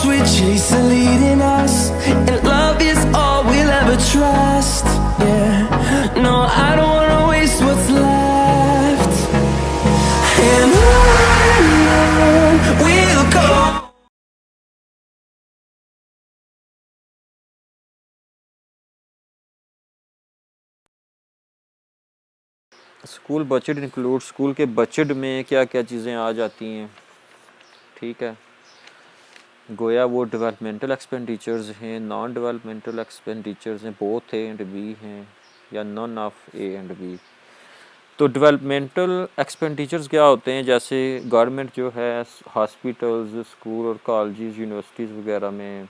we chase the leading us, and love is all we'll ever trust. Yeah, no, I don't wanna waste what's left, and on we'll go. School budget include, school के budget में क्या क्या चीज़ें आ जाती हैं, ठीक है। गोया वो डेवलपमेंटल एक्सपेंडिचर्स हैं, नॉन डेवलपमेंटल एक्सपेंडिचर्स हैं, बोथ ए एंड बी हैं या none of A and B. तो डेवलपमेंटल एक्सपेंडिचर्स क्या होते हैं, जैसे गवर्नमेंट जो है हॉस्पिटल्स, स्कूल और कॉलेजेस, यूनिवर्सिटीज़ वगैरह में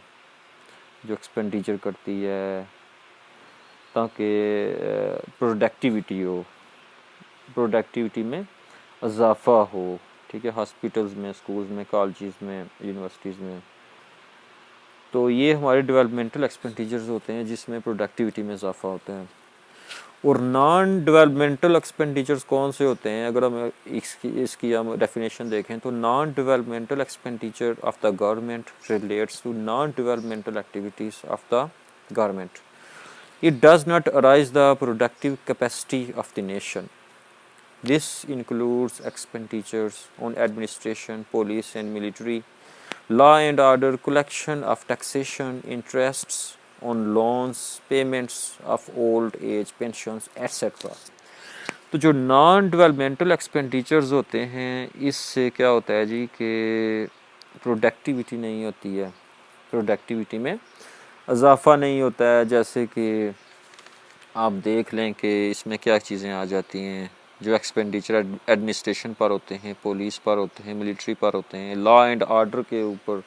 जो एक्सपेंडिचर करती है ताकि प्रोडक्टिविटी हो, प्रोडक्टिविटी में इजाफ़ा हो, ठीक है, हॉस्पिटल्स में, स्कूल्स में, कॉलेजेस में, यूनिवर्सिटीज़ में। तो ये हमारे डेवलपमेंटल एक्सपेंडिचर्स होते हैं जिसमें प्रोडक्टिविटी में इजाफ़ा होता है। और नॉन डेवलपमेंटल एक्सपेंडिचर्स कौन से होते हैं, अगर हम इसकी हम डेफिनेशन देखें तो non developmental expenditure of the government relates to non developmental activities of the government. It does not arise the productive capacity of the nation. This includes expenditures on administration, police and military, law and order, collection of taxation, interests on loans, payments of old age pensions, etc. तो जो non developmental expenditures होते हैं इससे क्या होता है जी कि productivity नहीं होती है, प्रोडक्टिविटी में इजाफ़ा नहीं होता है। जैसे कि आप देख लें कि इसमें क्या चीज़ें आ जाती हैं, जो एक्सपेंडिचर एडमिनिस्ट्रेशन पर होते हैं, पुलिस पर होते हैं, मिलिट्री पर होते हैं, लॉ एंड ऑर्डर के ऊपर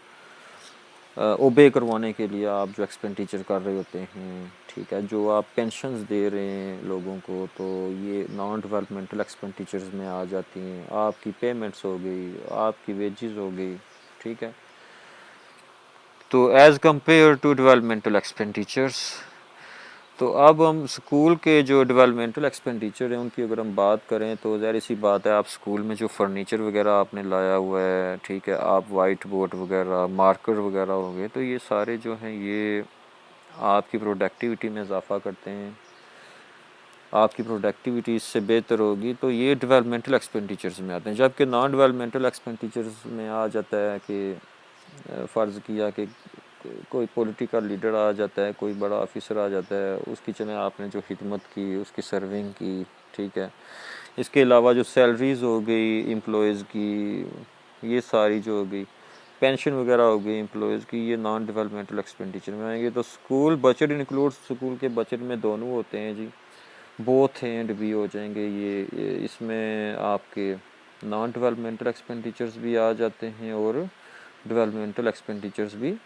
ओबे करवाने के लिए आप जो एक्सपेंडिचर कर रहे होते हैं, ठीक है, जो आप पेंशन्स दे रहे हैं लोगों को, तो ये नॉन डेवलपमेंटल एक्सपेंडिचर्स में आ जाती हैं। आपकी पेमेंट्स हो गई, आपकी वेजेस हो गई, ठीक है। तो as compare to developmental expenditures, तो अब हम स्कूल के जो डेवलपमेंटल एक्सपेंडिचर हैं उनकी अगर हम बात करें तो ज़ाहिर सी बात है, आप स्कूल में जो फर्नीचर वगैरह आपने लाया हुआ है, ठीक है, आप वाइट बोर्ड वगैरह, मार्कर वगैरह हो गए, तो ये सारे जो हैं ये आपकी प्रोडक्टिविटी में इजाफ़ा करते हैं। आपकी प्रोडक्टिविटी इससे बेहतर होगी, तो ये डेवलपमेंटल एक्सपेंडिचर्स में आते हैं। जबकि नॉन डेवलपमेंटल एक्सपेंडिचर्स में आ जाता है कि फ़र्ज़ किया कि कोई पॉलिटिकल लीडर आ जाता है, कोई बड़ा ऑफिसर आ जाता है, उसकी चले आपने जो खिदमत की, उसकी सर्विंग की, ठीक है। इसके अलावा जो सैलरीज़ हो गई एम्प्लॉयज़ की, ये सारी जो हो गई, पेंशन वगैरह हो गई एम्प्लॉयज़ की, ये नॉन डेवलपमेंटल एक्सपेंडिचर में आएंगे। तो स्कूल बजट इंक्लूड, स्कूल के बजट में दोनों होते हैं जी, बोथ एंड भी हो जाएंगे। ये इसमें आपके नॉन डेवलपमेंटल एक्सपेंडिचर्स भी आ जाते हैं और डेवलपमेंटल एक्सपेंडिचर्स भी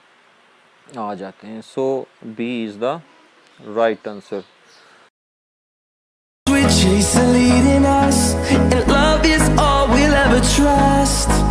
आ जाते हैं। So B is the right answer. We chase the leading us, and love is all we'll ever trust.